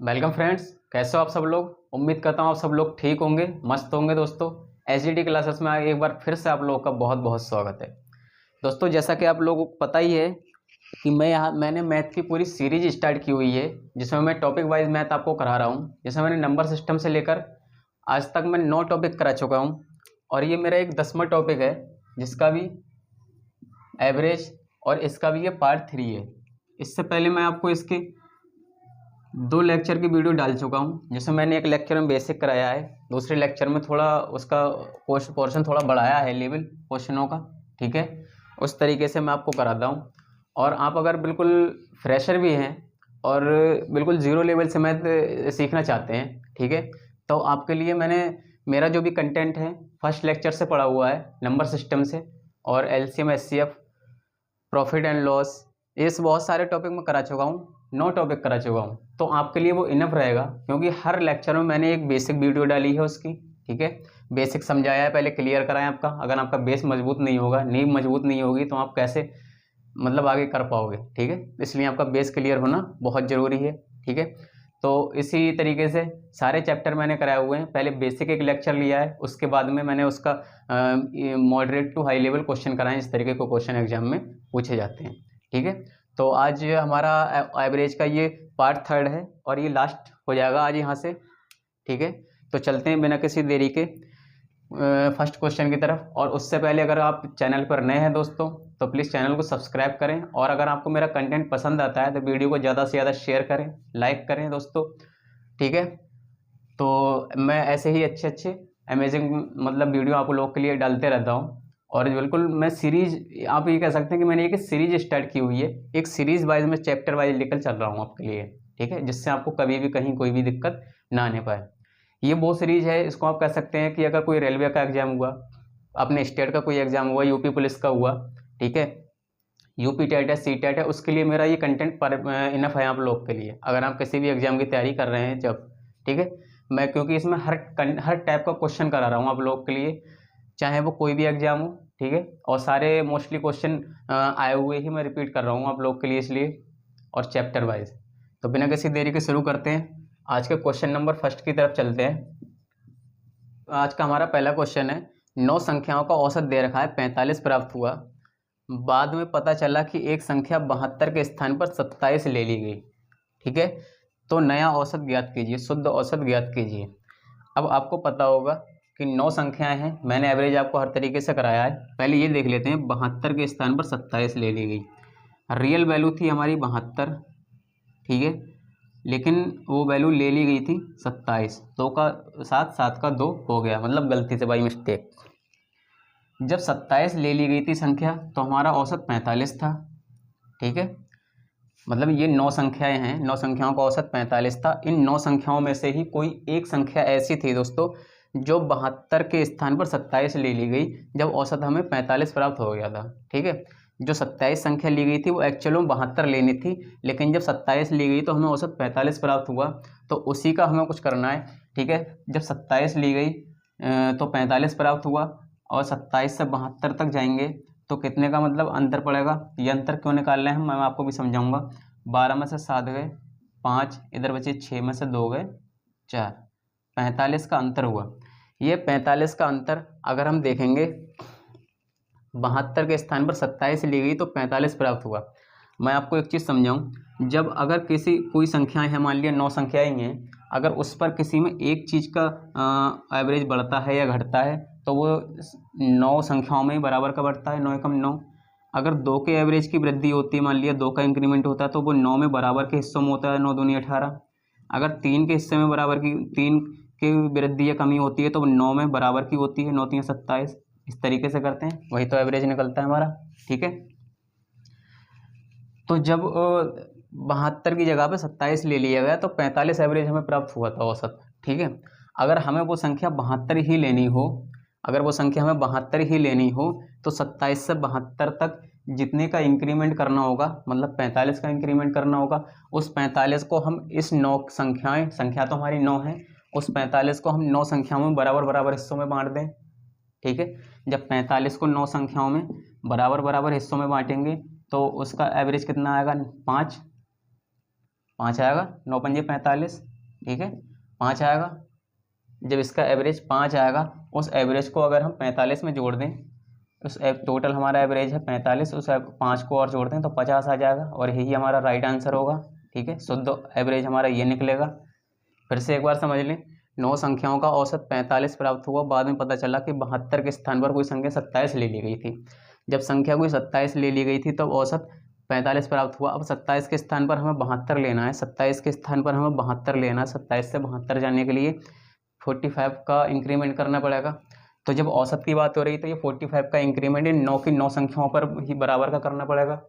Welcome friends, कैसे हो आप सब लोग। उम्मीद करता हूँ आप सब लोग ठीक होंगे, मस्त होंगे। दोस्तों एचडीटी क्लासेस में एक बार फिर से आप लोगों का बहुत बहुत स्वागत है। दोस्तों जैसा कि आप लोगों को पता ही है कि मैंने मैथ की पूरी सीरीज स्टार्ट की हुई है, जिसमें मैं टॉपिक वाइज मैथ आपको करा रहा हूँ। जिसमें मैंने नंबर सिस्टम से लेकर आज तक मैं 9 टॉपिक करा चुका हूँ, और ये मेरा एक 10वां टॉपिक है, जिसका भी एवरेज और इसका भी ये पार्ट 3 है। इससे पहले मैं आपको इसके 2 लेक्चर की वीडियो डाल चुका हूँ, जिसमें मैंने एक लेक्चर में बेसिक कराया है, दूसरे लेक्चर में थोड़ा उसका पोर्शन थोड़ा बढ़ाया है, लेवल क्वेश्चनों का। ठीक है, उस तरीके से मैं आपको कराता हूँ। और आप अगर बिल्कुल फ्रेशर भी हैं और बिल्कुल ज़ीरो लेवल से मैथ सीखना चाहते हैं, ठीक है, तो आपके लिए मैंने मेरा जो भी कंटेंट है फर्स्ट लेक्चर से पढ़ा हुआ है, नंबर सिस्टम से और LCM HCF, profit and loss, इस बहुत सारे टॉपिक में करा चुका हूँ। 9 टॉपिक करा चुका हूँ, तो आपके लिए वो इनफ रहेगा, क्योंकि हर लेक्चर में मैंने एक बेसिक वीडियो डाली है उसकी। ठीक है, बेसिक समझाया है, पहले क्लियर कराया आपका। अगर आपका बेस मजबूत नहीं होगा, नींव मजबूत नहीं होगी, तो आप कैसे मतलब आगे कर पाओगे। ठीक है, इसलिए आपका बेस क्लियर होना बहुत ज़रूरी है। ठीक है, तो इसी तरीके से सारे चैप्टर मैंने कराए हुए हैं। पहले बेसिक एक लेक्चर लिया है, उसके बाद में मैंने उसका moderate to high level question कराए, इस तरीके को क्वेश्चन एग्जाम में पूछे जाते हैं। ठीक है, तो आज हमारा एवरेज का ये पार्ट 3 है और ये लास्ट हो जाएगा आज यहाँ से। ठीक है, तो चलते हैं बिना किसी देरी के फर्स्ट क्वेश्चन की तरफ। और उससे पहले अगर आप चैनल पर नए हैं दोस्तों, तो प्लीज़ चैनल को सब्सक्राइब करें, और अगर आपको मेरा कंटेंट पसंद आता है तो वीडियो को ज़्यादा से ज़्यादा शेयर करें, लाइक करें दोस्तों। ठीक है, तो मैं ऐसे ही अच्छे अमेजिंग मतलब वीडियो आप लोगों के लिए डालते रहता हूँ। और बिल्कुल मैं सीरीज, आप ये कह सकते हैं कि मैंने एक सीरीज स्टार्ट की हुई है, एक सीरीज वाइज में चैप्टर वाइज लेकर चल रहा हूँ आपके लिए। ठीक है, जिससे आपको कभी भी कहीं कोई भी दिक्कत ना आने पाए। ये वो सीरीज है, इसको आप कह सकते हैं कि अगर कोई रेलवे का एग्जाम हुआ, अपने स्टेट का कोई एग्जाम हुआ, यूपी पुलिस का हुआ, ठीक है, यूपी टेट है, सी टेट है, उसके लिए मेरा ये कंटेंट पर इनफ है आप लोग के लिए, अगर आप किसी भी एग्जाम की तैयारी कर रहे हैं जब। ठीक है, मैं क्योंकि इसमें हर टाइप का क्वेश्चन करा रहा हूँ आप लोग के लिए, चाहे वो कोई भी एग्जाम हो। ठीक है, और सारे मोस्टली क्वेश्चन आए हुए ही मैं रिपीट कर रहा हूँ आप लोग के लिए, इसलिए, और चैप्टर वाइज। तो बिना किसी देरी के शुरू करते हैं, आज के क्वेश्चन नंबर फर्स्ट की तरफ चलते हैं। आज का हमारा पहला क्वेश्चन है, 9 संख्याओं का औसत दे रखा है 45 प्राप्त हुआ, बाद में पता चला कि एक संख्या 72 के स्थान पर 27 ले ली गई। ठीक है, तो नया औसत ज्ञात कीजिए, शुद्ध औसत ज्ञात कीजिए। अब आपको पता होगा कि 9 संख्याएं हैं, मैंने एवरेज आपको हर तरीके से कराया है। पहले ये देख लेते हैं, 72 के स्थान पर 27 ले ली गई। रियल वैल्यू थी हमारी 72, ठीक है, लेकिन वो वैल्यू ले ली गई थी 27, 2 का 7, 7 का 2 हो गया, मतलब गलती से, बाई मिस्टेक। जब 27 ले ली गई थी संख्या, तो हमारा औसत 45 था। ठीक है, मतलब ये 9 संख्याएं हैं, 9 संख्याओं का औसत 45 था। इन 9 संख्याओं में से ही कोई एक संख्या ऐसी थी दोस्तों, जो 72 के स्थान पर 27 ले ली गई, जब औसत हमें 45 प्राप्त हो गया था। ठीक है, जो 27 संख्या ली गई थी वो एक्चुअल में 72 लेनी थी, लेकिन जब 27 ली गई तो हमें औसत 45 प्राप्त हुआ, तो उसी का हमें कुछ करना है। ठीक है, जब 27 ली गई तो 45 प्राप्त हुआ, और 27 से 72 तक जाएंगे तो कितने का मतलब अंतर पड़ेगा। ये अंतर क्यों निकालना है मैं आपको भी समझाऊंगा। 12 में से 7 गए 5, इधर बचे 6 में से 2 गए 4, 45 का अंतर हुआ। ये 45 का अंतर अगर हम देखेंगे, 72 के स्थान पर 27 ली गई तो 45 प्राप्त हुआ। मैं आपको एक चीज़ समझाऊं, जब अगर कोई संख्याएं हैं, मान लिया 9 संख्याएं हैं, अगर उस पर किसी में एक चीज़ का एवरेज बढ़ता है या घटता है, तो वो 9 संख्याओं में ही बराबर का बढ़ता है, 9 एकम 9। अगर 2 के एवरेज की वृद्धि होती है, मान लिया 2 का इंक्रीमेंट होता है, तो वो 9 में बराबर के हिस्सों में होता है, 9 दूनी 18। अगर 3 के हिस्से में बराबर की 3 की वृद्धि या कमी होती है, तो वो 9 में बराबर की होती है, 9 3 27। इस तरीके से करते हैं, वही तो एवरेज निकलता है हमारा। ठीक है, तो जब 72 की जगह पे 27 ले लिया गया, तो 45 एवरेज हमें प्राप्त हुआ था औसत। ठीक है, अगर हमें वो संख्या 72 ही लेनी हो, अगर वो संख्या हमें 72 ही लेनी हो, तो 27 से 72 तक जितने का इंक्रीमेंट करना होगा, मतलब 45 का इंक्रीमेंट करना होगा, उस 45 को हम इस 9 संख्या तो हमारी 9 है, उस 45 को हम 9 संख्याओं में बराबर बराबर हिस्सों में बांट दें। ठीक है, जब 45 को 9 संख्याओं में बराबर बराबर हिस्सों में बांटेंगे, तो उसका एवरेज कितना आएगा, 5 आएगा, 9 पंजे 45, ठीक है, 5 आएगा। जब इसका एवरेज 5 आएगा, उस एवरेज को अगर हम 45 में जोड़ दें, उस टोटल हमारा एवरेज है 45, उस 5 को और जोड़ दें तो 50 आ जाएगा, और यही हमारा राइट आंसर होगा। ठीक है, शुद्ध एवरेज हमारा ये निकलेगा। फिर से एक बार समझ लें, 9 संख्याओं का औसत 45 प्राप्त हुआ। बाद में पता चला कि 72 के स्थान पर कोई संख्या 27 ले ली गई थी। जब संख्या कोई 27 ले ली गई थी तब औसत 45 प्राप्त हुआ। अब 27 के स्थान पर हमें 72 लेना है, 27 के स्थान पर हमें 72 लेना है। 27 से 72 जाने के लिए 45 का इंक्रीमेंट करना पड़ेगा। तो जब औसत की बात हो रही है तो ये 45 का इंक्रीमेंट इन 9 की 9 संख्याओं पर ही बराबर का करना पड़ेगा।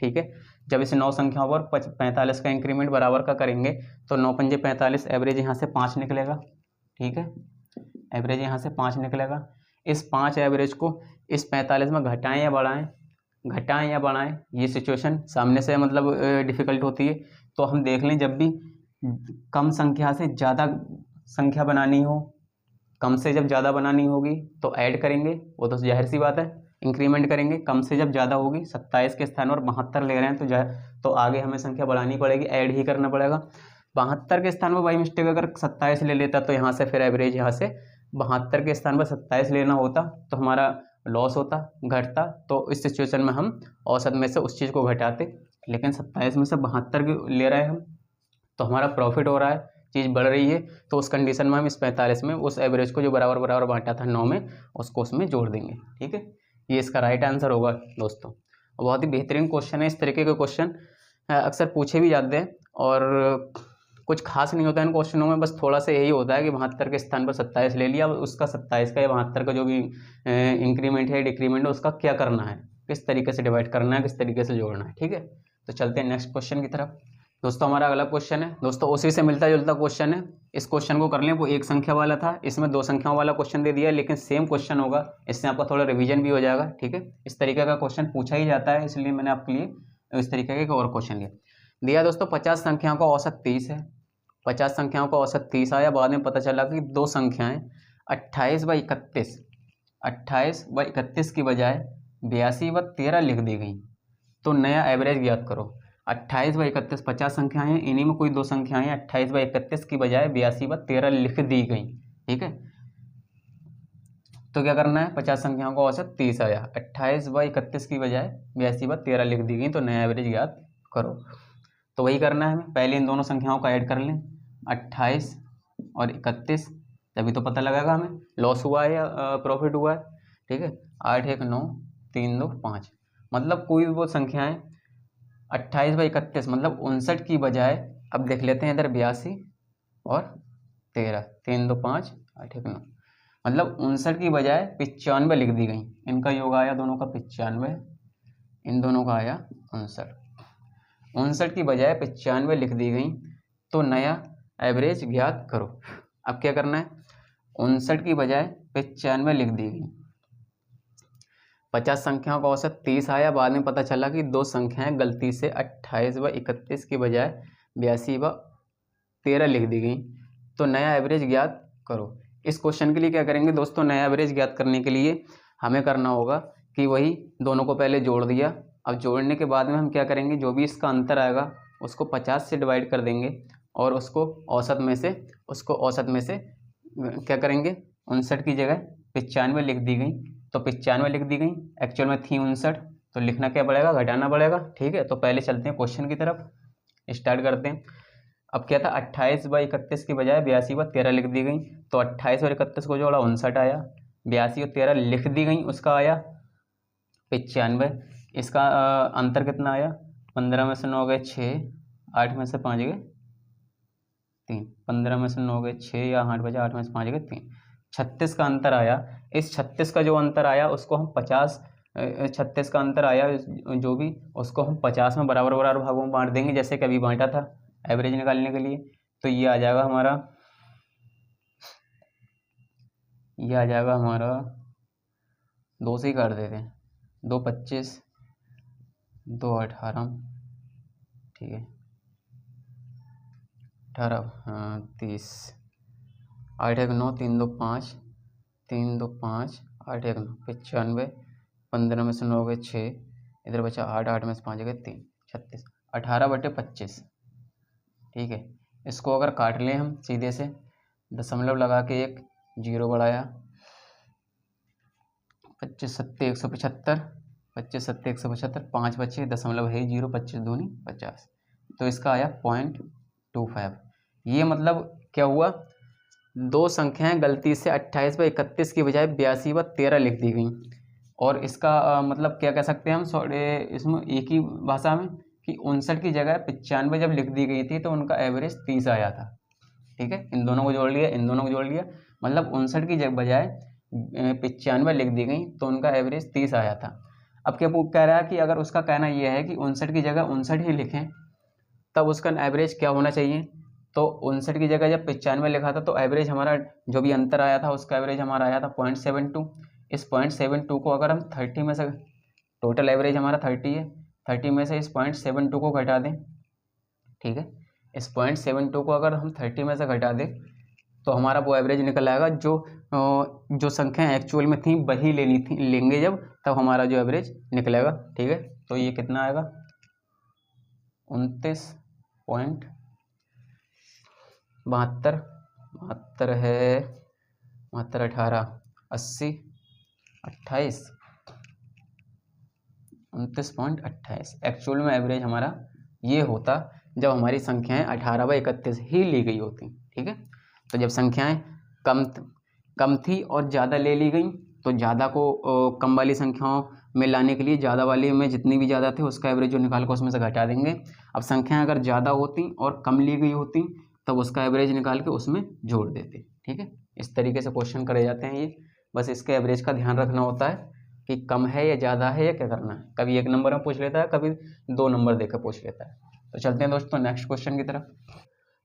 ठीक है, जब इस 9 संख्याओं पर 45 का इंक्रीमेंट बराबर का करेंगे तो 9 पंजे 45, एवरेज यहाँ से 5 निकलेगा। ठीक है, एवरेज यहाँ से 5 निकलेगा। इस 5 एवरेज को इस 45 में घटाएं या बढ़ाएं, घटाएं या बढ़ाएं, ये सिचुएशन सामने से मतलब डिफ़िकल्ट होती है। तो हम देख लें, जब भी कम संख्या से ज़्यादा संख्या बनानी हो, कम से जब ज़्यादा बनानी होगी तो ऐड करेंगे, वो तो जाहिर सी बात है, इंक्रीमेंट करेंगे। कम से जब ज़्यादा होगी, 27 के स्थान पर 72 ले रहे हैं तो आगे हमें संख्या बढ़ानी पड़ेगी, ऐड ही करना पड़ेगा। 72 के स्थान पर बाई मिस्टेक अगर 27 ले लेता तो यहाँ से फिर एवरेज यहाँ से 72 के स्थान पर 27 लेना होता तो हमारा लॉस होता, घटता। तो इस सिचुएशन में हम औसत में से उस चीज़ को घटाते, लेकिन 27 में से 72 ले रहे हैं हम, तो हमारा प्रॉफिट हो रहा है, चीज़ बढ़ रही है। तो उस कंडीशन में हम इस 45 में उस एवरेज को जो बराबर बराबर बांटा था 9 में, उसको उसमें जोड़ देंगे। ठीक है, ये इसका राइट आंसर होगा दोस्तों। बहुत ही बेहतरीन क्वेश्चन है। इस तरीके के क्वेश्चन अक्सर पूछे भी जाते हैं और कुछ खास नहीं होता है इन क्वेश्चनों में, बस थोड़ा सा यही होता है कि 72 के स्थान पर 27 ले लिया, उसका 27 का या 72 का जो भी इंक्रीमेंट है डिक्रीमेंट है उसका क्या करना है, किस तरीके से डिवाइड करना है, किस तरीके से जोड़ना है। ठीक है, तो चलते हैं नेक्स्ट क्वेश्चन की तरफ। दोस्तों हमारा अगला क्वेश्चन है, दोस्तों उसी से मिलता जुलता क्वेश्चन है। इस क्वेश्चन को कर लें, वो एक संख्या वाला था, इसमें 2 संख्याओं वाला क्वेश्चन दे दिया, लेकिन सेम क्वेश्चन होगा, इससे आपका थोड़ा रिवीजन भी हो जाएगा। ठीक है, इस तरीके का क्वेश्चन पूछा ही जाता है, इसलिए मैंने आपके लिए इस तरीके का एक और क्वेश्चन दिया। दोस्तों 50 संख्याओं का औसत 30 है, 50 संख्याओं का औसत 30 आया। बाद में पता चला कि 2 संख्याएं 28/31, 28/31 की बजाय 82/13 लिख दी गई, तो नया एवरेज ज्ञात करो। 28/31 50 संख्याएं हैं, इन्हीं में कोई 2 संख्याएं 28/31 की बजाय 82/13 लिख दी गई। ठीक है, तो क्या करना है, 50 संख्याओं का औसत 30 आया, 28/31 की बजाय 82/13 लिख दी गई, तो नया एवरेज ज्ञात करो। तो वही करना है हमें, पहले इन दोनों संख्याओं का ऐड कर लें, 28 और 31, तभी तो पता लगेगा हमें लॉस हुआ है या प्रॉफिट हुआ है। ठीक है, 8 1 9 3 2 5, मतलब कोई भी वो संख्याएं 28/31 मतलब 59 की बजाय, अब देख लेते हैं इधर 82 और 13, 3 2 5 8 1 9, मतलब 59 की बजाय 95 लिख दी गई। इनका योग आया दोनों का 95, इन दोनों का आया 59, 59 की बजाय 95 लिख दी गई, तो नया एवरेज ज्ञात करो। अब क्या करना है, 59 की बजाय 95 लिख दी गई, 50 संख्याओं का औसत 30 आया। बाद में पता चला कि 2 संख्याएं गलती से 28/31 की बजाय 82/13 लिख दी गई, तो नया एवरेज ज्ञात करो। इस क्वेश्चन के लिए क्या करेंगे दोस्तों, नया एवरेज ज्ञात करने के लिए हमें करना होगा कि वही दोनों को पहले जोड़ दिया। अब जोड़ने के बाद में हम क्या करेंगे, जो भी इसका अंतर आएगा उसको 50 से डिवाइड कर देंगे और उसको औसत में से क्या करेंगे, 59 की जगह 95 लिख दी गई, तो 95 लिख दी गई, एक्चुअल में थी 59, तो लिखना क्या पड़ेगा, घटाना पड़ेगा। ठीक है, तो पहले चलते हैं क्वेश्चन की तरफ, स्टार्ट करते हैं। अब क्या था, 28/31 की बजाय 82/13 लिख दी गई, तो 28 और 31 को जोड़ा 59 आया, 82 और 13 लिख दी गई, उसका आया 95। इसका अंतर कितना आया, 15 में से 9 गए 6, 8 में से 5 गए 3, 15 में से 9 गए 6 या 8 बजे 8 में से 5 गए 3, 36 का अंतर आया। इस 36 का जो अंतर आया उसको हम 50, 36 का अंतर आया जो भी, उसको हम 50 में बराबर बराबर भागों में बांट देंगे, जैसे कि अभी बांटा था एवरेज निकालने के लिए। तो ये आ जाएगा हमारा, 2 से ही काट देते हैं, 2 25 2 18, ठीक है 18 30, 8 1 9 3 2 5 3 2 5 8 1 9 95, 15 में से 9 गए 6, इधर बचा 8, 8 में से 5 गए 3, 36, 18/25। ठीक है, इसको अगर काट लें हम सीधे से, दशमलव लगा के एक जीरो बढ़ाया, 25 सत्ते 175, 25 सत्ते 175, 5 बचे, दशमलव है जीरो, 25 दूनी 50, तो इसका आया 0.25। ये मतलब क्या हुआ, दो संख्याएं गलती से 28/31 की बजाय 82/13 लिख दी गई। और इसका मतलब क्या कह सकते हैं हम इसमें एक ही भाषा में कि 59 की जगह 95 जब लिख दी गई थी तो उनका एवरेज 30 आया था। ठीक है, इन दोनों को जोड़ लिया, इन दोनों को जोड़ लिया, मतलब 59 की बजाय 95 लिख दी गई तो उनका एवरेज 30 आया था। अब क्या कह रहा है कि अगर उसका कहना यह है कि 59 की जगह 59 ही लिखें तब उसका एवरेज क्या होना चाहिए, तो 59 की जगह जब 95 लिखा था तो एवरेज हमारा जो भी अंतर आया था उसका एवरेज हमारा आया था 0.72। इस 0.72 को अगर हम 30 में से, टोटल एवरेज हमारा 30 है, 30 में से इस 0.72 को घटा दें, ठीक है, इस 0.72 को अगर हम 30 में से घटा दें तो हमारा वो एवरेज निकल आएगा जो संख्या एक्चुअल में थी वही लेंगे जब, तब हमारा जो एवरेज निकलेगा। ठीक है, तो ये कितना आएगा 29.72 है, 72 18 80 28 29.28 एक्चुअल में एवरेज हमारा ये होता जब हमारी संख्याएं 18/31 ही ली गई होती। ठीक है, तो जब संख्याएं कम थी और ज़्यादा ले ली गई तो ज़्यादा को कम वाली संख्याओं में लाने के लिए ज़्यादा वाली में जितनी भी ज़्यादा थे उसका एवरेज जो निकाल कर उसमें से घटा देंगे। अब संख्याएं अगर ज़्यादा होती और कम ली गई होती तब उसका एवरेज निकाल के उसमें जोड़ देते। ठीक है, इस तरीके से क्वेश्चन करे जाते हैं ये, बस इसके एवरेज का ध्यान रखना होता है कि कम है या ज़्यादा है या क्या करना है। कभी 1 नंबर में पूछ लेता है, कभी 2 नंबर देकर पूछ लेता है। तो चलते हैं दोस्तों नेक्स्ट क्वेश्चन की तरफ।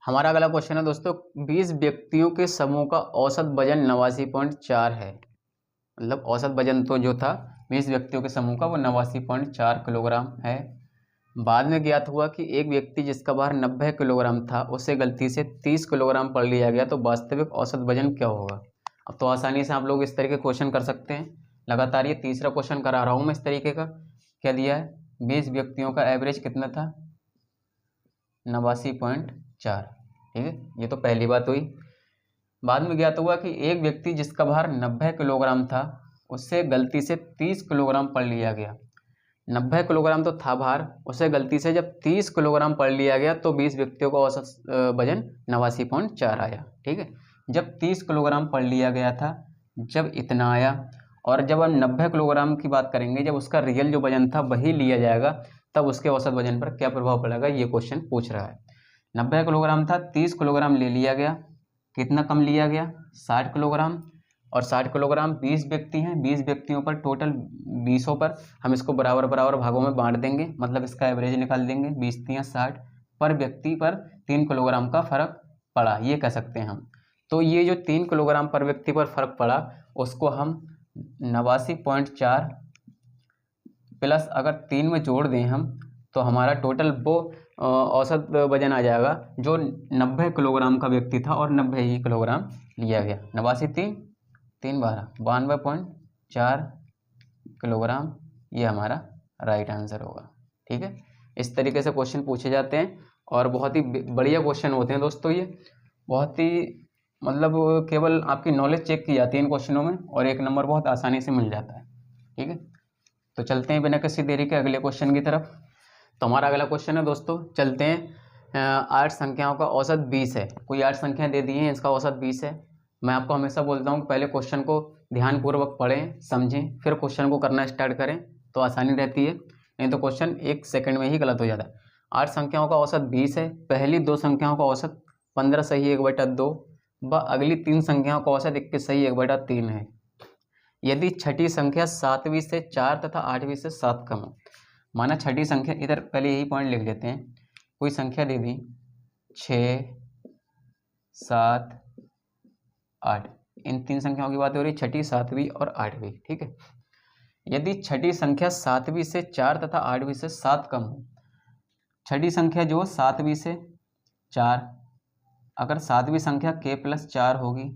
हमारा अगला क्वेश्चन है दोस्तों, 20 व्यक्तियों के समूह का औसत वजन 89.4 है। मतलब औसत वजन तो जो था 20 व्यक्तियों के समूह का वो 89.4 किलोग्राम है। बाद में ज्ञात हुआ कि एक व्यक्ति जिसका भार 90 किलोग्राम था उसे गलती से 30 किलोग्राम पढ़ लिया गया, तो वास्तविक औसत वजन क्या होगा। अब तो आसानी से आप लोग इस तरीके क्वेश्चन कर सकते हैं। लगातार ये तीसरा क्वेश्चन करा रहा हूँ मैं इस तरीके का। क्या दिया है, 20 व्यक्तियों का एवरेज कितना था 89.4। ठीक है, ये तो पहली बात हुई। बाद में ज्ञात हुआ कि एक व्यक्ति जिसका भार 90 किलोग्राम था उससे गलती से 30 किलोग्राम पढ़ लिया गया। 90 किलोग्राम तो था भार, उसे गलती से जब 30 किलोग्राम पढ़ लिया गया तो 20 व्यक्तियों का औसत वजन 89.4 आया। ठीक है, जब 30 किलोग्राम पढ़ लिया गया था, जब इतना आया, और जब हम 90 किलोग्राम की बात करेंगे जब उसका रियल जो वजन था वही लिया जाएगा तब उसके औसत वजन पर क्या प्रभाव पड़ेगा, ये क्वेश्चन पूछ रहा है। 90 किलोग्राम था, 30 किलोग्राम ले लिया गया, कितना कम लिया गया 60 किलोग्राम, और 60 किलोग्राम 20 व्यक्ति हैं, 20 व्यक्तियों पर टोटल 20 पर हम इसको बराबर बराबर भागों में बांट देंगे, मतलब इसका एवरेज निकाल देंगे। 20 × 60 पर व्यक्ति पर 3 किलोग्राम का फर्क पड़ा, ये कह सकते हैं हम। तो ये जो 3 किलोग्राम पर व्यक्ति पर फर्क पड़ा उसको हम 89.4 प्लस अगर 3 में जोड़ दें हम तो हमारा टोटल वो औसत वजन आ जाएगा जो 90 किलोग्राम का व्यक्ति था और 90 ही किलोग्राम लिया गया। 89 3 3 12 92.4 किलोग्राम, ये हमारा राइट आंसर होगा। ठीक है, इस तरीके से क्वेश्चन पूछे जाते हैं और बहुत ही बढ़िया क्वेश्चन होते हैं दोस्तों। ये बहुत ही मतलब केवल आपकी नॉलेज चेक की जाती है इन क्वेश्चनों में और 1 नंबर बहुत आसानी से मिल जाता है। ठीक है, तो चलते हैं बिना किसी देरी के अगले क्वेश्चन की तरफ। तो हमारा अगला क्वेश्चन है दोस्तों, चलते हैं 8 संख्याओं का औसत 20 है। कोई 8 संख्याएं दे दी हैं, इसका औसत 20 है। मैं आपको हमेशा बोलता हूँ कि पहले क्वेश्चन को ध्यानपूर्वक पढ़ें, समझें, फिर क्वेश्चन को करना स्टार्ट करें तो आसानी रहती है, नहीं तो क्वेश्चन 1 सेकंड में ही गलत हो जाता है। 8 संख्याओं का औसत 20 है। पहली 2 संख्याओं का औसत 15 सही 1/2 व अगली 3 संख्याओं का औसत 21 सही 1/3 है। यदि छठी संख्या 7वीं से 4 तथा 8वीं से 7 कम हो, माना छठी संख्या, इधर पहले यही पॉइंट लिख लेते हैं। कोई संख्या दे दी 6 7 8, इन 3 संख्याओं की बात हो रही, छठी 7वीं और 8वीं। ठीक है, यदि छठी संख्या 7वीं से 4 तथा 8वीं से 7 कम हो, छठी संख्या जो 7वीं से 4, अगर 7वीं संख्या k + 4 होगी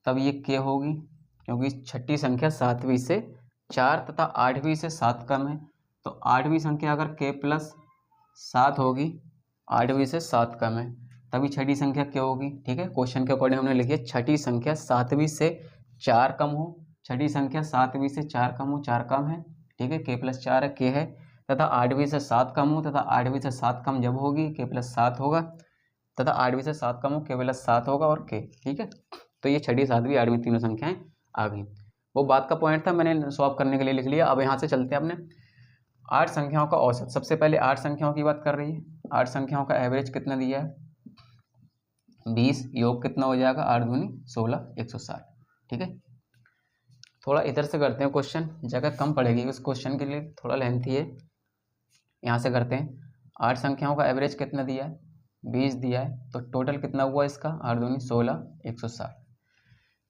तब ये k होगी, क्योंकि छठी संख्या 7वीं से 4 तथा 8वीं से 7 कम है, तो 8वीं संख्या अगर k + 7 होगी, 8वीं से 7 कम है तभी छठी संख्या क्या होगी। ठीक है, क्वेश्चन के अकॉर्डिंग हमने लिखी है छठी संख्या सातवीं से 4 कम हो। छठी संख्या सातवीं से 4 कम हो, 4 कम है। ठीक है, k+4 है, k है। तथा आठवीं से 7 कम हो, तथा आठवीं से 7 कम जब होगी k+7 होगा, तथा आठवीं से 7 कम हो k+7 होगा और k। ठीक है, तो ये छठी सातवीं आठवीं तीनों संख्याएं आ गई। वो बात का पॉइंट था, मैंने सॉल्व करने के लिए लिख लिया। अब यहाँ से चलते हैं अपने 8 संख्याओं का औसत। सबसे पहले 8 संख्याओं की बात कर रही है। 8 संख्याओं का एवरेज कितना दिया है 20, योग कितना हो जाएगा 8 दूनी 16, 160। ठीक है, थोड़ा इधर से करते हैं क्वेश्चन, जगह कम पड़ेगी उस क्वेश्चन के लिए, थोड़ा लेंथी है। यहाँ से करते हैं। 8 संख्याओं का एवरेज कितना दिया है 20 दिया है, तो टोटल कितना हुआ इसका 8 दूनी 16, 160।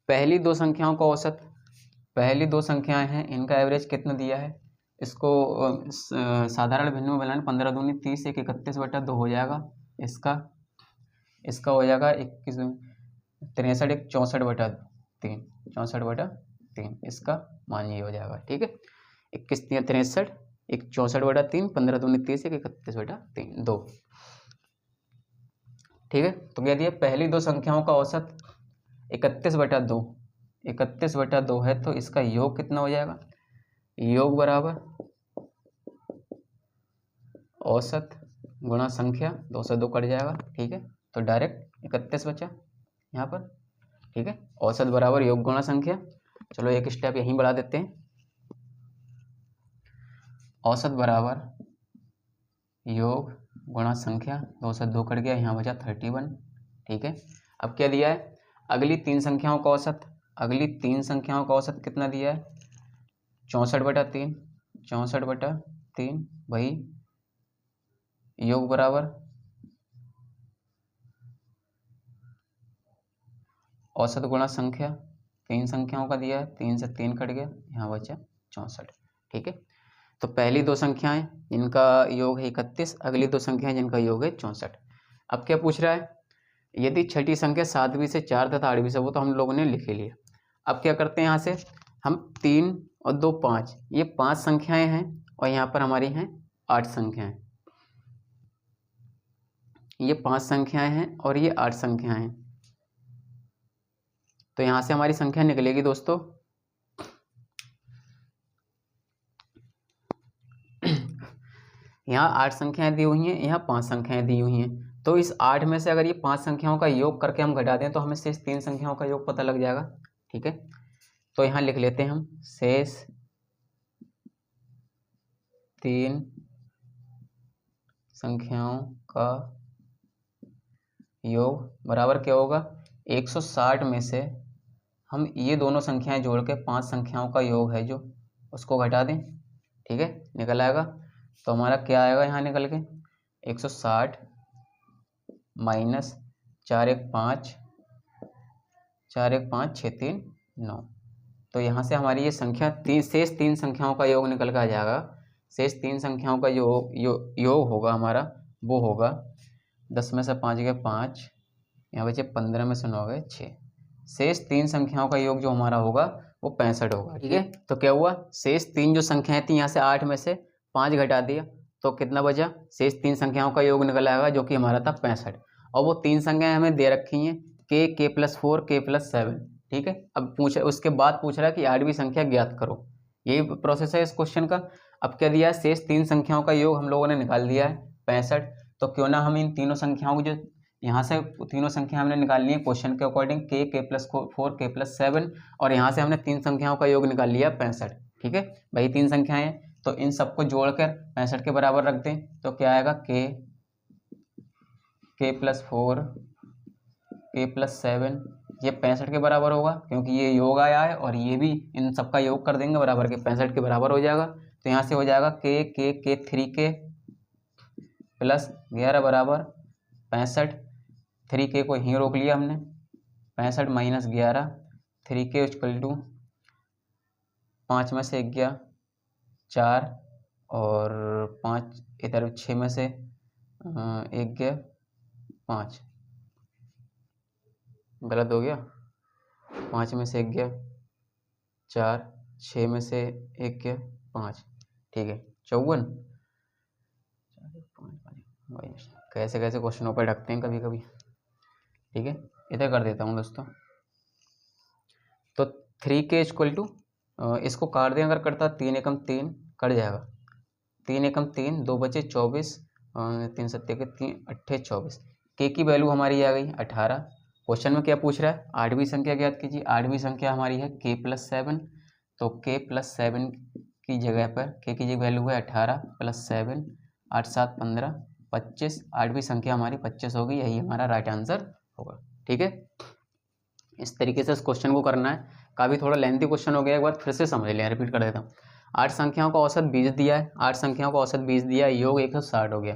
पहली दो संख्याओं का औसत, पहली दो संख्याएं हैं इनका एवरेज कितना दिया है, इसको साधारण भिन्न में बनाना। 15 दूनी 30, 1 31/2 हो जाएगा इसका हो जाएगा 21 63, 1 64/3, 64/3 इसका मान ये हो जाएगा। ठीक है, 21 3 63, 1 64/3, 15 दूनी 30, 1 31/3 2। ठीक है, तो क्या दिया पहली दो संख्याओं का औसत 31/2, 31/2 है, तो इसका योग कितना हो जाएगा, योग बराबर औसत गुणा संख्या, 2 से 2 कट जाएगा। ठीक है, तो डायरेक्ट 31 बचा यहाँ पर। ठीक है, औसत बराबर योग गुणा संख्या। चलो एक स्टेप यहीं बढ़ा देते हैं। औसत बराबर योग गुणा संख्या, 2 से 2 कट गया, यहाँ बचा 31। ठीक है, अब क्या दिया है अगली तीन संख्याओं का औसत, अगली तीन संख्याओं का औसत कितना दिया है 64/3, 64/3 वही योग बराबर औसत गुणा संख्या। तीन संख्याओं का दिया है, 3 से 3 कट गया, यहाँ बचा 64। ठीक है, तो पहली दो संख्याएं जिनका योग है 31, अगली दो संख्याएं जिनका योग है 64। अब क्या पूछ रहा है, यदि छठी संख्या सातवीं से 4 तथा आठवीं से, वो तो हम लोगों ने लिख लिया। अब क्या करते हैं, यहाँ से हम 3 और 2 5, ये 5 संख्याएं हैं और यहाँ पर हमारी हैं 8 संख्याएं। ये 5 संख्याएं हैं और ये 8 संख्याएं हैं, तो यहाँ से हमारी संख्या निकलेगी दोस्तों यहाँ 8 संख्याएं दी हुई हैं, यहाँ 5 संख्याएं दी हुई हैं। तो इस 8 में से अगर ये 5 संख्याओं का योग करके हम घटा दें तो हमें शेष 3 संख्याओं का योग पता लग जाएगा। ठीक है, तो यहाँ लिख लेते हैं हम शेष 3 संख्याओं का योग बराबर क्या होगा 160 में से हम ये दोनों संख्याएं जोड़ के 5 संख्याओं का योग है जो उसको घटा दें। ठीक है, निकल आएगा, तो हमारा क्या आएगा यहाँ निकल के 160 माइनस 4 1 5, 4 1 5 6 3 9। तो यहाँ से हमारी ये संख्या शेष 3 संख्याओं का योग निकल कर आ जाएगा। शेष 3 संख्याओं का योग होगा हमारा, वो होगा 10 में से 5 गए 5, यहाँ बचे 15 में से 9 गए 6। शेष 3 संख्याओं का योग जो हमारा होगा वो 65 होगा। ठीक है, तो क्या हुआ शेष 3 जो संख्याएं थी यहाँ से 8 में से 5 घटा दिया तो कितना बचा, शेष 3 संख्याओं का योग निकल आएगा जो कि हमारा था 65। और वो 3 संख्याएं हमें दे रखी हैं k+4 k+7। ठीक है, अब उसके बाद पूछ रहा है कि 8वीं संख्या ज्ञात करो। यही प्रोसेस है इस क्वेश्चन का। अब क्या दिया है शेष 3 संख्याओं का योग हम लोगों ने निकाल दिया है 65। तो क्यों ना हम इन तीनों संख्याओं को, जो यहाँ से तीनों संख्या हमने निकालनी है क्वेश्चन के अकॉर्डिंग k+4 k+7, और यहाँ से हमने 3 संख्याओं का योग निकाल लिया 65। ठीक है, वही 3 संख्याएं हैं, तो इन सबको जोड़कर 65 के बराबर रख दें तो क्या आएगा k+4 k+7, ये 65 के बराबर होगा क्योंकि ये योग आया है, और ये भी इन सबका योग कर देंगे बराबर के 65 के बराबर हो जाएगा। तो यहाँ से हो जाएगा k 3k प्लस 11 बराबर 65। 3k को यहीं रोक लिया हमने, 65 माइनस 11, 3k इक्वल टू 5 में से 1 गया 4, और 5 इधर 6 में से 1 गया 5, गलत हो गया, 5 में से 1 गया 4, 6 में से 1 गया 5। ठीक है, 54। कैसे कैसे क्वेश्चनों पर ढकते हैं कभी कभी। ठीक है, इधर कर देता हूँ दोस्तों। तो 3k इक्वल टू, इसको काट दें अगर करता, 3 एकम 3 कट जाएगा, 3 एकम 3, 2 बचे 24, 3 सत्ते के 3 अट्ठे 24। के की वैल्यू हमारी आ गई 18। क्वेश्चन में क्या पूछ रहा है, आठवीं संख्या ज्ञात कीजिए। आठवीं संख्या हमारी है k+7, तो k+7 की जगह पर k की जगह वैल्यू है 18 + 7, 8 7 15 25। आठवीं संख्या हमारी 25 होगी, यही हमारा राइट आंसर होगा। ठीक है, इस तरीके से इस क्वेश्चन को करना है। काफ़ी थोड़ा लेंथी क्वेश्चन हो गया, एक बार फिर से समझ लिया, रिपीट कर देता हूँ। 8 संख्याओं का औसत 20 दिया है, 8 संख्याओं का औसत 20 दिया है, योग 160 हो गया।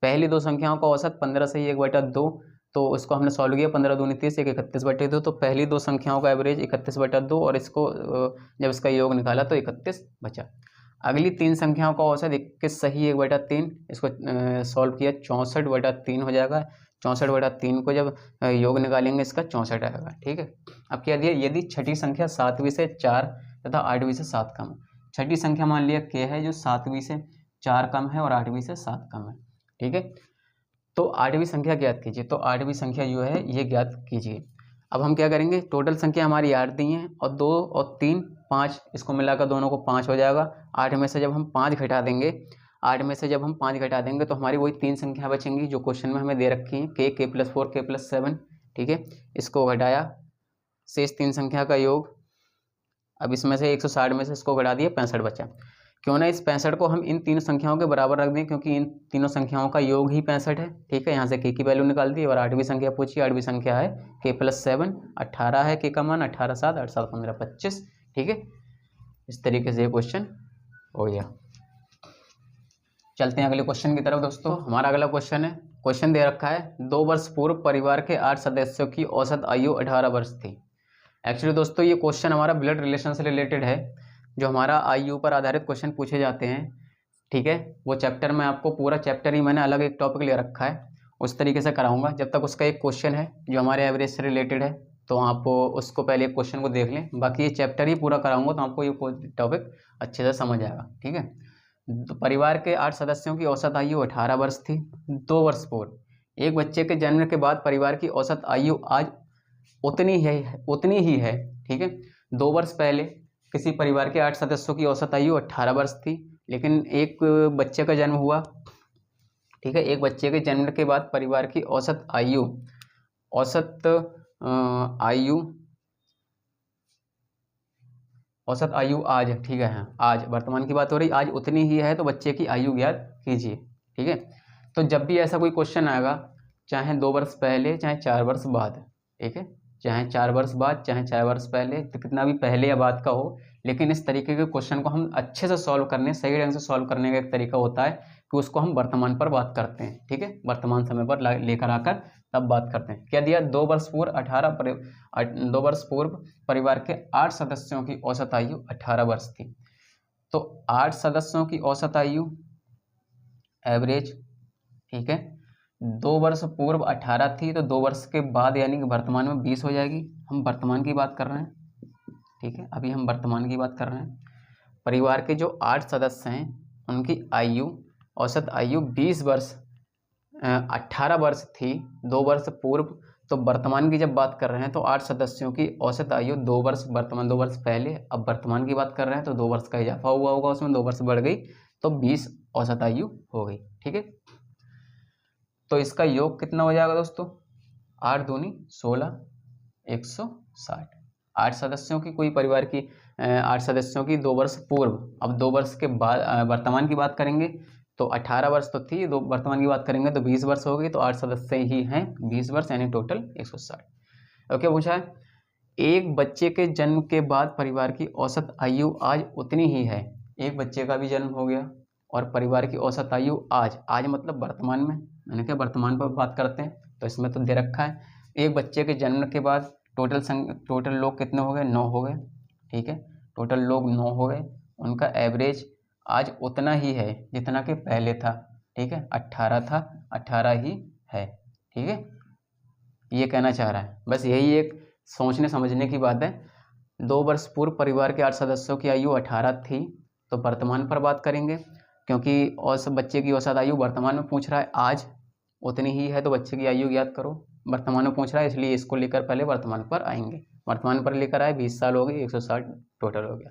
पहली दो संख्याओं का औसत 15 से 1/2, तो उसको हमने सॉल्व किया, 15 दूनी 30, 1 31/2, तो पहली दो संख्याओं का एवरेज 31/2, और इसको जब इसका योग निकाला तो 31 बचा। अगली तीन संख्याओं का औसत 21 सही 1/3, इसको सॉल्व किया, 64/3 हो जाएगा। 64/3 को जब योग निकालेंगे इसका 64 आएगा। ठीक है, अब क्या दिया, यदि छठी संख्या 7वीं से 4 तथा 8वीं से 7 कम है। छठी संख्या मान लिया k है, जो 7वीं से 4 कम है और 8वीं से 7 कम है। ठीक है, तो 8वीं संख्या ज्ञात कीजिए। तो 8वीं संख्या जो है ये ज्ञात कीजिए। अब हम क्या करेंगे, टोटल संख्या हमारी 8 दी हैं, और 2 और 3 5, इसको मिलाकर दोनों को 5 हो जाएगा। 8 में से जब हम 5 घटा देंगे, 8 में से जब हम 5 घटा देंगे तो हमारी वही 3 संख्या बचेंगी जो क्वेश्चन में हमें दे रखी हैं, k+4 k+7। ठीक है, इसको घटाया, शेष 3 संख्या का योग। अब इसमें से 160 में से इसको घटा दिया, 65 बचा। क्यों ना इस 65 को हम इन तीनों संख्याओं के बराबर रख दें, क्योंकि इन तीनों संख्याओं का योग ही 65 है। ठीक है, यहाँ से k की वैल्यू निकाल दी, और 8वीं संख्या पूछी, 8वीं संख्या है k+7, 18 है k का मान, 18 7 8 7 15 25। ठीक है, इस तरीके से ये क्वेश्चन हो गया। चलते हैं अगले क्वेश्चन की तरफ दोस्तों। हमारा अगला क्वेश्चन है, क्वेश्चन दे रखा है 2 वर्ष पूर्व परिवार के 8 सदस्यों की औसत आयु 18 वर्ष थी। एक्चुअली दोस्तों ये क्वेश्चन हमारा ब्लड रिलेशन से रिलेटेड है, जो हमारा आयु पर आधारित क्वेश्चन पूछे जाते हैं। ठीक है, वो चैप्टर में आपको पूरा चैप्टर ही मैंने अलग एक टॉपिक ले रखा है, उस तरीके से कराऊंगा। जब तक उसका एक क्वेश्चन है जो हमारे एवरेज से रिलेटेड है, तो आप उसको पहले एक क्वेश्चन को देख लें, बाकी ये चैप्टर ही पूरा कराऊंगा, तो आपको ये टॉपिक अच्छे से समझ आएगा। ठीक है, तो परिवार के 8 सदस्यों की औसत आयु 18 वर्ष थी। 2 वर्ष पूर्व एक बच्चे के जन्म के बाद परिवार की औसत आयु आज उतनी ही है। ठीक है, 2 वर्ष पहले किसी परिवार के 8 सदस्यों की औसत आयु 18 वर्ष थी, लेकिन एक बच्चे का जन्म हुआ। ठीक है, एक बच्चे के जन्म के बाद परिवार की औसत आयु आज, ठीक है, आज वर्तमान की बात हो रही, आज उतनी ही है, तो बच्चे की आयु ज्ञात कीजिए। ठीक है, तो जब भी ऐसा कोई क्वेश्चन आएगा, चाहे 2 वर्ष पहले चाहे 4 वर्ष बाद, ठीक है, चाहे 4 वर्ष बाद चाहे 4 वर्ष पहले, तो कितना भी पहले या बाद का हो, लेकिन इस तरीके के क्वेश्चन को हम अच्छे से सॉल्व करने, सही ढंग से सॉल्व करने का एक तरीका होता है कि उसको हम वर्तमान पर बात करते हैं। ठीक है, वर्तमान समय पर लेकर आकर तब बात करते हैं। क्या दिया, 2 वर्ष पूर्व परिवार के 8 सदस्यों की औसत आयु 18 वर्ष थी। तो 8 सदस्यों की औसत आयु एवरेज, ठीक है, 2 वर्ष पूर्व 18 थी, तो 2 वर्ष के बाद यानी कि वर्तमान में 20 हो जाएगी। हम वर्तमान की बात कर रहे हैं। ठीक है, अभी हम वर्तमान की बात कर रहे हैं। परिवार के जो 8 सदस्य हैं उनकी आयु, औसत आयु 20 वर्ष 18 वर्ष थी 2 वर्ष पूर्व। तो वर्तमान की जब बात कर रहे हैं तो 8 सदस्यों की औसत आयु 2 वर्ष, वर्तमान 2 वर्ष पहले, अब वर्तमान की बात कर रहे हैं तो 2 वर्ष का इजाफा हुआ होगा, उसमें 2 वर्ष बढ़ गई, तो 20 औसत आयु हो गई। ठीक है, तो इसका योग कितना हो जाएगा दोस्तों, 8 दूनी 16, 160। 8 सदस्यों की, कोई परिवार की 8 सदस्यों की 2 वर्ष पूर्व, अब 2 वर्ष के बाद वर्तमान की बात करेंगे तो 18 वर्ष तो थी, वर्तमान की बात करेंगे तो 20 वर्ष हो गई, तो 8 सदस्य ही हैं 20 वर्ष, यानी टोटल 160। ओके, पूछा है एक बच्चे के जन्म के बाद परिवार की औसत आयु आज उतनी ही है। एक बच्चे का भी जन्म हो गया और परिवार की औसत आयु आज मतलब वर्तमान में, मैंने क्या वर्तमान पर बात करते हैं, तो इसमें तो दे रखा है एक बच्चे के जन्म के बाद टोटल लोग कितने हो गए, 9 हो गए। ठीक है, टोटल लोग 9 हो गए, उनका एवरेज आज उतना ही है जितना कि पहले था। ठीक है, 18 था, 18 ही है। ठीक है, ये कहना चाह रहा है, बस यही एक सोचने समझने की बात है। 2 वर्ष पूर्व परिवार के 8 सदस्यों की आयु 18 थी, तो वर्तमान पर बात करेंगे, क्योंकि बच्चे की औसत आयु वर्तमान में पूछ रहा है, आज उतनी ही है, तो बच्चे की आयु ज्ञात करो। वर्तमान में पूछ रहा है, इसलिए इसको लेकर पहले वर्तमान पर आएंगे। वर्तमान पर लेकर आए, 20 साल हो गए, 160 टोटल हो गया।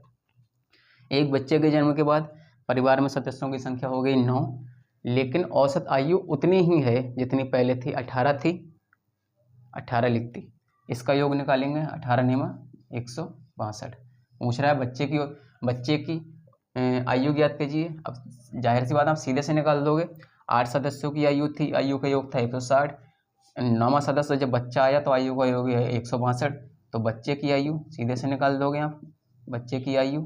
एक बच्चे के जन्म के बाद परिवार में सदस्यों की संख्या हो गई 9, लेकिन औसत आयु उतनी ही है जितनी पहले थी, 18 थी, 18 लिखती। इसका योग निकालेंगे, 18 नियम 162। पूछ रहा है बच्चे की आयु ज्ञात कीजिए। अब जाहिर सी बात आप सीधे से निकाल दोगे। 8 सदस्यों की आयु थी, आयु का योग था 160। 9वां सदस्य जब बच्चा आया तो आयु का योग है 162, तो बच्चे की आयु सीधे से निकाल दोगे आप। बच्चे की आयु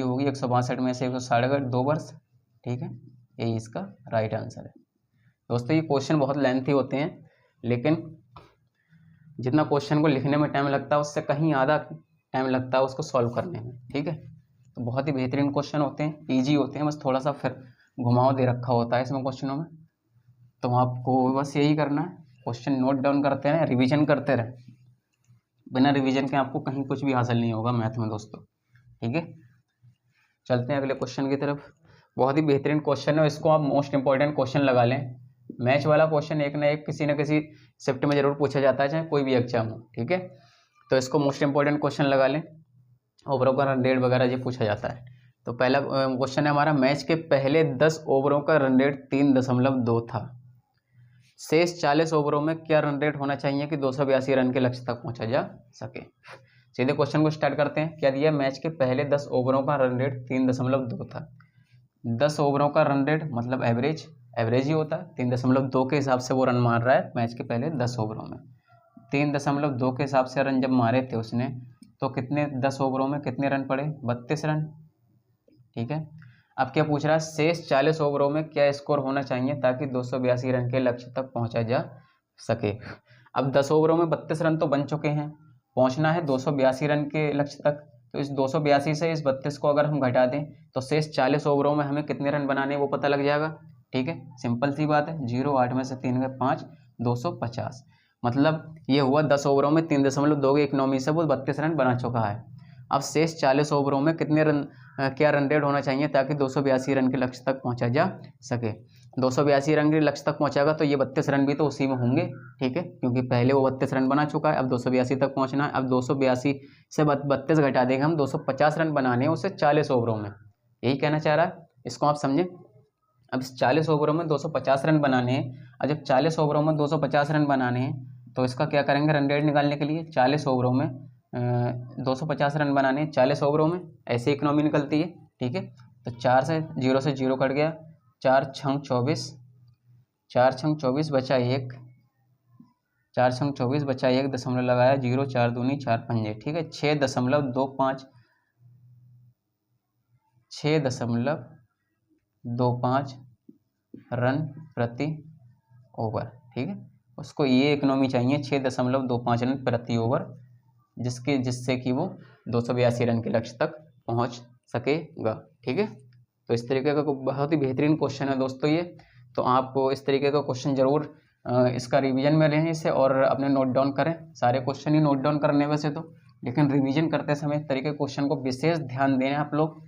होगी 162 में से 160 2 वर्ष, ठीक है, यही इसका राइट आंसर है। दोस्तों ये क्वेश्चन बहुत लेंथी होते हैं, लेकिन जितना क्वेश्चन को लिखने में टाइम लगता है उससे कहीं आधा टाइम लगता है उसको सॉल्व करने में, ठीक है। तो बहुत ही बेहतरीन क्वेश्चन होते हैं, ईजी होते हैं, बस थोड़ा सा फिर घुमाव दे रखा होता है इसमें क्वेश्चनों में। तो आपको बस यही करना है, क्वेश्चन नोट डाउन करते रहें, रिवीजन करते रहें। बिना रिवीजन के आपको कहीं कुछ भी हासिल नहीं होगा मैथ में दोस्तों, ठीक है। चलते हैं अगले क्वेश्चन की तरफ। बहुत ही बेहतरीन क्वेश्चन है, इसको आप मोस्ट इंपॉर्टेंट क्वेश्चन लगा लें। मैच वाला क्वेश्चन एक ना एक किसी न किसी शिफ्ट में जरूर पूछा जाता है, चाहे कोई भी एग्जाम हो, ठीक है। तो इसको मोस्ट इंपॉर्टेंट क्वेश्चन लगा लें, ओवरों का रन रेट वगैरह ये पूछा जाता है। तो पहला क्वेश्चन है हमारा, मैच के पहले 10 ओवरों का रन रेट 3.2 था। शेष 40 ओवरों में क्या रन रेट होना चाहिए कि 282 रन के लक्ष्य तक पहुंचा जा सके। सीधे क्वेश्चन को स्टार्ट करते हैं। क्या दिया, मैच के पहले 10 ओवरों का रन रेट 3.2 था। 10 ओवरों का रन रेट मतलब एवरेज ही होता है। 3.2 के हिसाब से वो रन मार रहा है मैच के पहले 10 ओवरों में। 3.2 के हिसाब से रन जब मारे थे उसने, तो कितने 10 ओवरों में कितने रन पड़े, 32 रन, ठीक है। अब क्या पूछ रहा है, शेष 40 ओवरों में क्या स्कोर होना चाहिए ताकि 282 रन के लक्ष्य तक पहुंचा जा सके। अब 10 ओवरों में 32 रन तो बन चुके हैं, पहुंचना है 282 रन के लक्ष्य तक। तो इस 282 से इस 32 को अगर हम घटा दें तो शेष 40 ओवरों में हमें कितने रन बनाने वो पता लग जाएगा, ठीक है। सिंपल सी बात है, 0 8 में से 3 गए 5, 250। मतलब ये हुआ 10 ओवरों में 3.2 की इकोनॉमी से वो 32 रन बना चुका है। अब शेष 40 ओवरों में कितने रन क्या रन रेट होना चाहिए ताकि 282 रन के लक्ष्य तक पहुंचा जा सके। 282 रन के लक्ष्य तक पहुंचाएगा तो ये 32 रन भी तो उसी में होंगे, ठीक है, क्योंकि पहले वो 32 रन बना चुका है, अब 282 तक पहुंचना है। अब 282 से 32 घटा देंगे हम, 250 रन बनाने हैं उसे 40 ओवरों में, यही कहना चाह रहा है, इसको आप समझें। अब इस 40 ओवरों में 250 रन बनाने हैं, और जब 40 ओवरों में 250 रन बनाने हैं तो इसका क्या करेंगे, रन रेट निकालने के लिए 40 ओवरों में 250 रन बनाने हैं 40 ओवरों में, ऐसे इकोनॉमी निकलती है, ठीक है। तो 4 से 0 कट गया, 4 छंग 24, 4 छंग 24 बचा 1, 4 छंग 24 बचा 1, दशमलव लगाया 0, 4 दूनी 4 पंजे, ठीक है। 6.25 रन प्रति ओवर, ठीक है। उसको ये इकोनॉमी चाहिए 6.25 रन प्रति ओवर, जिससे कि वो 282 रन के लक्ष्य तक पहुंच सकेगा, ठीक है। तो इस तरीके का बहुत ही बेहतरीन क्वेश्चन है दोस्तों ये। तो आप इस तरीके का क्वेश्चन जरूर इसका रिवीजन में लें इसे, और अपने नोट डाउन करें। सारे क्वेश्चन ही नोट डाउन करने वैसे तो, लेकिन रिवीजन करते समय इस तरीके के क्वेश्चन को विशेष ध्यान दें आप लोग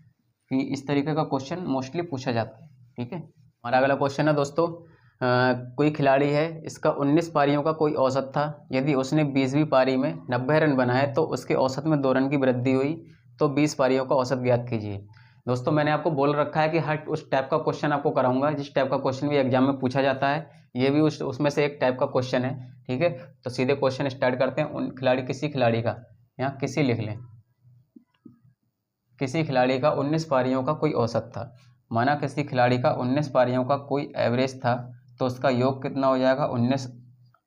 कि इस तरीके का क्वेश्चन मोस्टली पूछा जाता है, ठीक है। हमारा अगला क्वेश्चन है दोस्तों, कोई खिलाड़ी है, इसका 19 पारियों का कोई औसत था। यदि उसने 20वीं पारी में 90 रन बनाए तो उसके औसत में 2 रन की वृद्धि हुई, तो 20 पारियों का औसत ज्ञात कीजिए। दोस्तों मैंने आपको बोल रखा है कि हर उस टाइप का क्वेश्चन आपको कराऊंगा जिस टाइप का क्वेश्चन भी एग्जाम में पूछा जाता है, ये भी उसमें से एक टाइप का क्वेश्चन है, ठीक है। तो सीधे क्वेश्चन स्टार्ट करते हैं। किसी खिलाड़ी का, यहाँ किसी लिख लें, किसी खिलाड़ी का 19 पारियों का कोई औसत था। माना किसी खिलाड़ी का 19 पारियों का कोई एवरेज था, तो उसका योग कितना हो जाएगा, 19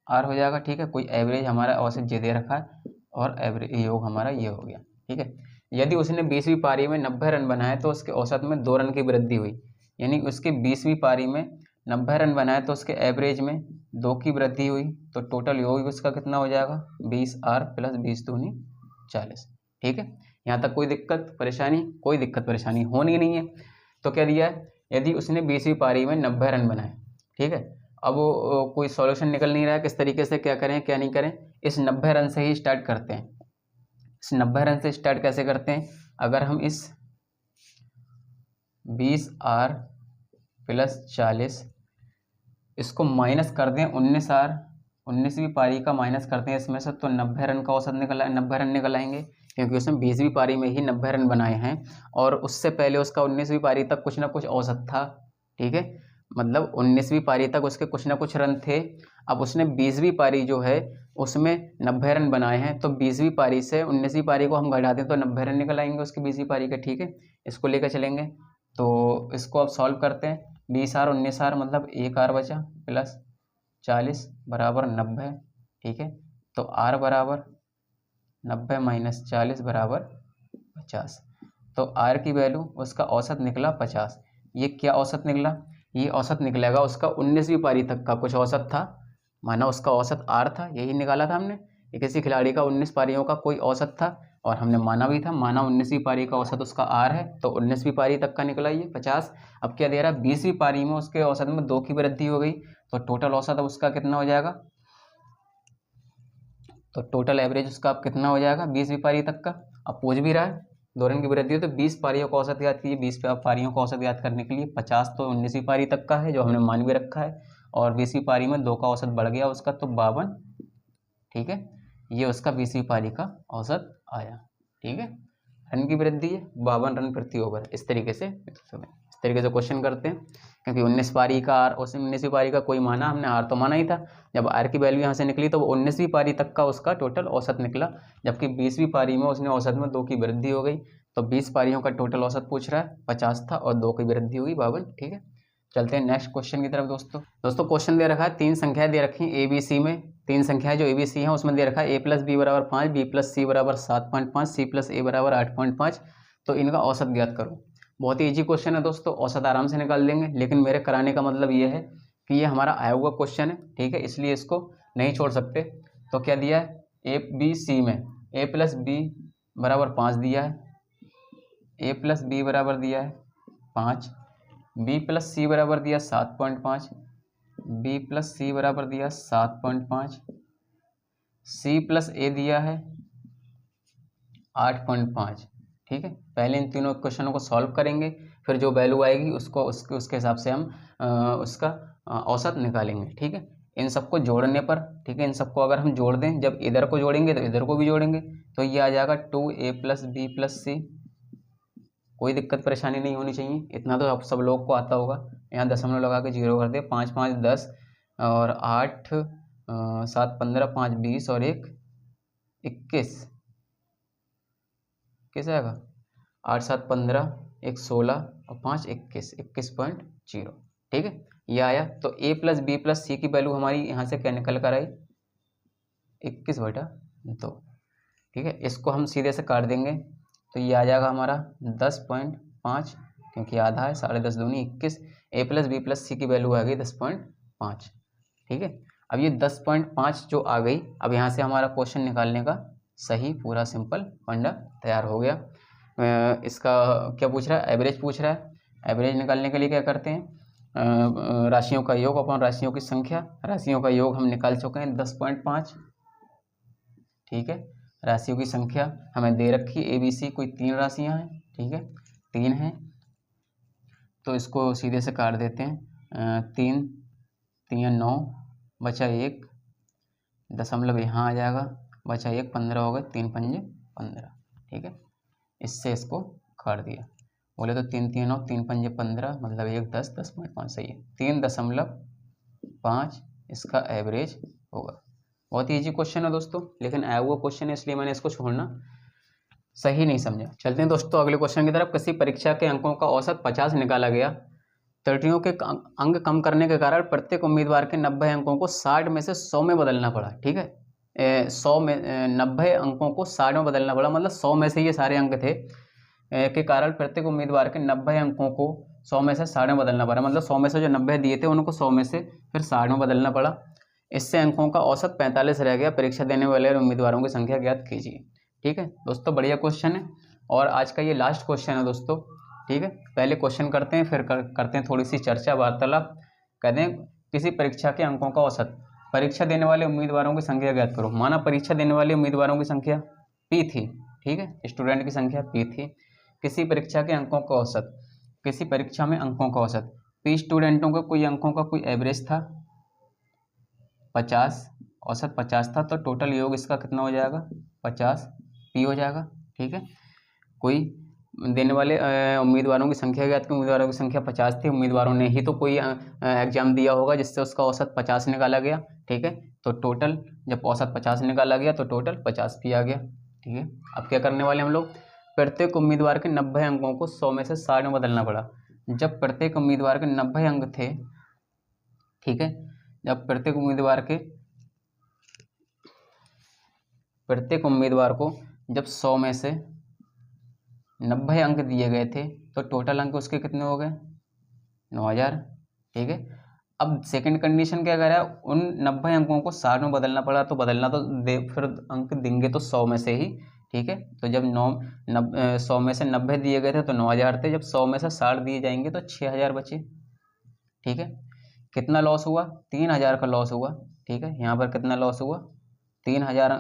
आर हो जाएगा, ठीक है। कोई एवरेज हमारा औसत ये दे रखा है और एवरेज योग हमारा ये हो गया, ठीक है। यदि उसने 20वीं पारी में 90 रन बनाए तो उसके औसत में 2 रन की वृद्धि हुई, यानी उसके 20वीं पारी में 90 रन बनाए तो उसके एवरेज में 2 की वृद्धि हुई, तो टोटल योग उसका कितना हो जाएगा, 20R प्लस 20 दूनी 40, ठीक है। यहाँ तक कोई दिक्कत परेशानी, कोई दिक्कत परेशानी होनी नहीं है। तो क्या दिया है, यदि उसने 20वीं पारी में 90 रन बनाए, ठीक है। अब वो कोई सॉल्यूशन निकल नहीं रहा है, किस तरीके से क्या करें क्या नहीं करें। इस 90 रन से ही स्टार्ट करते हैं। इस 90 रन से स्टार्ट कैसे करते हैं, अगर हम इस 20R प्लस 40 इसको माइनस कर दें 19R, 19वीं पारी का माइनस करते हैं इसमें से, तो 90 रन का औसत 90 रन निकल आएंगे, क्योंकि उसने 20वीं पारी में ही 90 रन बनाए हैं और उससे पहले उसका 19वीं पारी तक कुछ ना कुछ औसत था। ठीक है, मतलब 19वीं पारी तक उसके कुछ ना कुछ रन थे। अब उसने 20वीं पारी जो है उसमें 90 रन बनाए हैं, तो 20वीं पारी से 19वीं पारी को हम घटा दें तो 90 रन निकल आएंगे उसकी 20वीं पारी के। ठीक है, इसको लेकर चलेंगे, तो इसको अब सॉल्व करते हैं। 20 आर 19 आर मतलब 1 आर बचा प्लस 40 बराबर 90। ठीक है, तो आर बराबर 90 माइनस 40 बराबर 50। तो आर की वैल्यू उसका औसत निकला 50। ये क्या औसत निकला? ये औसत निकलेगा उसका 19वीं पारी तक का कुछ औसत था, माना उसका औसत आर था, यही निकाला था हमने। ये किसी खिलाड़ी का 19 पारियों का कोई औसत था और हमने माना भी था, माना 19वीं पारी का औसत उसका आर है, तो 19वीं पारी तक का निकला ये 50। अब क्या दे रहा है? 20वीं पारी में उसके औसत में 2 की वृद्धि हो गई, तो टोटल औसत अब उसका कितना हो जाएगा? तो टोटल एवरेज उसका अब कितना हो जाएगा 20वीं पारी तक का? अब पूछ भी रहा है 2 रन की वृद्धि हो, तो 20 पारियों का औसत याद कीजिए। 20 पारियों का औसत याद करने के लिए 50 तो 19वीं पारी तक का है जो हमने मान भी रखा है, और 20वीं पारी में 2 का औसत बढ़ गया उसका, तो 52। ठीक है, ये उसका 20वीं पारी का औसत आया। ठीक है, रन की वृद्धि है 52 रन प्रति ओवर। इस तरीके से क्वेश्चन करते हैं, क्योंकि 19 पारी का आर, उस 19वीं पारी का कोई माना, हमने आर तो माना ही था। जब आर की वैल्यू यहाँ से निकली तो वो 19वीं पारी तक का उसका टोटल औसत निकला, जबकि 20वीं पारी में उसने औसत में 2 की वृद्धि हो गई, तो 20 पारियों का टोटल औसत पूछ रहा है 50 था और 2 की वृद्धि हुई 52। ठीक है, चलते हैं नेक्स्ट क्वेश्चन की तरफ। दोस्तों क्वेश्चन दे रखा है, 3 संख्याएं दे रखी हैं ABC में। 3 संख्याएं जो ABC हैं उसमें दे रखा है A + B बराबर 5, B + C बराबर 7.5, C + A बराबर 8.5। तो इनका औसत ज्ञात करो। बहुत ही ईजी क्वेश्चन है दोस्तों, औसत आराम से निकाल देंगे, लेकिन मेरे कराने का मतलब ये है कि ये हमारा आया हुआ क्वेश्चन है। ठीक है, इसलिए इसको नहीं छोड़ सकते। तो क्या दिया है? ABC में A + B बराबर 5 दिया है, A + B बराबर दिया है 5, B + C बराबर दिया 7.5, B + C बराबर दिया 7.5, C + A दिया है 8.5। ठीक है, पहले इन तीनों क्वेश्चनों को सॉल्व करेंगे, फिर जो वैल्यू आएगी उसको उसके हिसाब से हम उसका औसत निकालेंगे। ठीक है, इन सबको जोड़ने पर, ठीक है, इन सबको अगर हम जोड़ दें, जब इधर को जोड़ेंगे तो इधर को भी जोड़ेंगे, तो ये आ जाएगा 2A + B + C। कोई दिक्कत परेशानी नहीं होनी चाहिए, इतना तो आप सब लोग को आता होगा। यहाँ दशमलव लगा के 0 कर दे, 5 5 10 और 8 7 15 5 20 और 1 21। कैसे आएगा? 8 7 15 1 16 और 5 21, 21.0। ठीक है, ये आया। तो A + B + C की वैल्यू हमारी यहाँ से क्या निकल कर आई? 21/2। ठीक है, इसको हम सीधे से काट देंगे, तो ये आ जाएगा हमारा 10.5, क्योंकि आधा है, 10.5 दूनी 21। A + B + C की वैल्यू आ गई 10.5। ठीक है, अब ये 10.5 जो आ गई, अब यहाँ से हमारा क्वेश्चन निकालने का सही पूरा सिंपल फंडा तैयार हो गया। इसका क्या पूछ रहा है? एवरेज पूछ रहा है। एवरेज निकालने के लिए क्या करते हैं? राशियों का योग अपॉन राशियों की संख्या। राशियों का योग हम निकाल चुके हैं 10.5। ठीक है, राशियों की संख्या हमें दे रखी ABC, कोई 3 राशियां हैं। ठीक है, 3 हैं, तो इसको सीधे से काट देते हैं। 3 3 9 बचा 1, दशमलव यहाँ आ जाएगा, बचा 1, 15 हो गए, 3 पंजे 15। ठीक है, इससे इसको काट दिया, बोले तो 3 3 9 3 पंजे 15 मतलब 1 10 10.5 सही है, 3.5 इसका एवरेज होगा। बहुत ही ईजी क्वेश्चन है दोस्तों, लेकिन आया हुआ क्वेश्चन है इसलिए मैंने इसको छोड़ना सही नहीं समझा। चलते हैं दोस्तों अगले क्वेश्चन की तरफ। किसी परीक्षा के अंकों का औसत 50 निकाला गया। त्रुटियों के अंक कम करने के कारण प्रत्येक उम्मीदवार के 90 अंकों को 60 में से 100 में बदलना पड़ा। ठीक है, 100 में 90 अंकों को 60 में बदलना पड़ा, मतलब 100 में से ये सारे अंक थे के कारण प्रत्येक उम्मीदवार के 90 अंकों को 100 में से 60 में बदलना पड़ा, मतलब 100 में से जो 90 दिए थे उनको 100 में से फिर 60 में बदलना पड़ा। इससे अंकों का औसत 45 रह गया। परीक्षा देने वाले उम्मीदवारों की संख्या ज्ञात कीजिए। ठीक है दोस्तों, बढ़िया क्वेश्चन है और आज का ये लास्ट क्वेश्चन है दोस्तों। ठीक है, पहले क्वेश्चन करते हैं, फिर करते हैं थोड़ी सी चर्चा वार्तालाप। कहते हैं किसी परीक्षा के अंकों का औसत, परीक्षा देने वाले उम्मीदवारों की संख्या ज्ञात करो। माना परीक्षा देने वाले उम्मीदवारों की संख्या P थी। ठीक है, स्टूडेंट की संख्या P थी। किसी परीक्षा के अंकों का औसत, किसी परीक्षा में अंकों का औसत, P स्टूडेंटों के कोई अंकों का कोई एवरेज था 50, औसत 50 था, तो टोटल योग इसका कितना हो जाएगा, 50p हो जाएगा। ठीक है, कोई देने वाले उम्मीदवारों की संख्या ज्ञात की, उम्मीदवारों की संख्या 50 थी, उम्मीदवारों ने ही तो कोई एग्जाम दिया होगा जिससे उसका औसत 50 निकाला गया। ठीक है, तो टोटल जब औसत 50 निकाला गया तो टोटल 50p आ गया। ठीक है, अब क्या करने वाले हम लोग, प्रत्येक उम्मीदवार के 90 अंकों को 100 में से 60 में बदलना पड़ा। जब प्रत्येक उम्मीदवार के 90 अंक थे, ठीक है, जब प्रत्येक उम्मीदवार को जब 100 में से 90 अंक दिए गए थे तो टोटल अंक उसके कितने हो गए, 9000। ठीक है, अब सेकंड कंडीशन क्या कह रहा है, उन 90 अंकों को 60 में बदलना पड़ा, तो बदलना तो फिर अंक देंगे तो 100 में से ही। ठीक है, तो जब 100 में से 90 दिए गए थे तो 9000 थे, जब 100 में से 60 दिए जाएंगे तो 6000 बचे। ठीक है, कितना लॉस हुआ, 3000 का लॉस हुआ। ठीक है, यहाँ पर कितना लॉस हुआ, 3000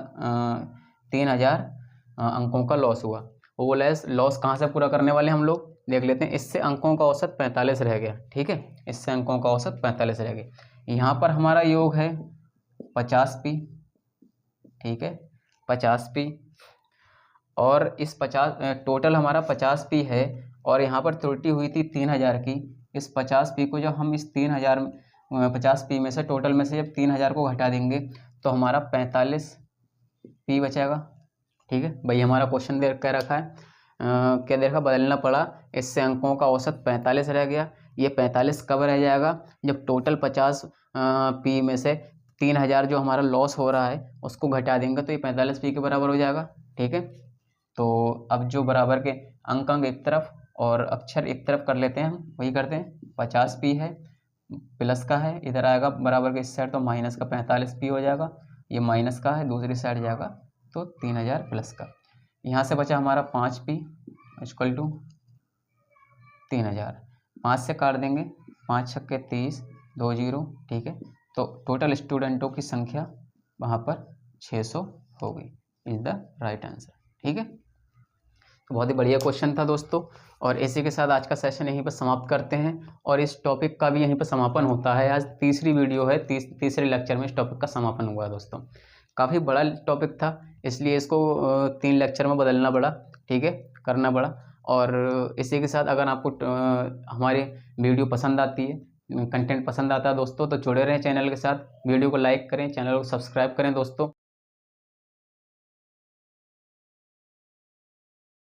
अंकों का लॉस हुआ। वो बोला है लॉस कहाँ से पूरा करने वाले हम लोग, देख लेते हैं। इससे अंकों का औसत 45 रह गया। ठीक है, इससे अंकों का औसत 45 रह गया। यहाँ पर हमारा योग है 50p। ठीक है, 50p, और इस 50 टोटल हमारा 50p है, और यहाँ पर त्रुटि हुई थी 3000 की। इस 50p को जब हम इस 3000 50p में से टोटल में से जब 3000 को घटा देंगे तो हमारा 45p बचेगा। ठीक है भाई, हमारा क्वेश्चन दे कर रखा है क्या दे रखा, बदलना पड़ा, इससे अंकों का औसत 45 रह गया। ये 45 कब रह जाएगा, जब टोटल 50p में से 3000 जो हमारा लॉस हो रहा है उसको घटा देंगे तो ये 45p के बराबर हो जाएगा। ठीक है, तो अब जो बराबर के अंक एक तरफ और अक्षर एक तरफ कर लेते हैं, हम वही करते हैं। 50p है, प्लस का है, इधर आएगा बराबर के इस साइड तो माइनस का 45p हो जाएगा। ये माइनस का है, दूसरी साइड जाएगा तो 3000 प्लस का। यहाँ से बचा हमारा 5p इक्वल टू 3000। 5 से काट देंगे, 5 छक्के 30, 2 0। ठीक है, तो टोटल स्टूडेंटों की संख्या वहाँ पर 600 हो गई, इज द राइट आंसर। ठीक है, तो बहुत ही बढ़िया क्वेश्चन था दोस्तों, और इसी के साथ आज का सेशन यहीं पर समाप्त करते हैं, और इस टॉपिक का भी यहीं पर समापन होता है। आज तीसरी वीडियो है, तीसरे लेक्चर में इस टॉपिक का समापन हुआ है दोस्तों। काफ़ी बड़ा टॉपिक था, इसलिए इसको 3 लेक्चर में बदलना पड़ा। ठीक है, करना पड़ा। और इसी के साथ अगर आपको हमारी वीडियो पसंद आती है, कंटेंट पसंद आता है दोस्तों, तो जुड़े रहें चैनल के साथ, वीडियो को लाइक करें, चैनल को सब्सक्राइब करें दोस्तों।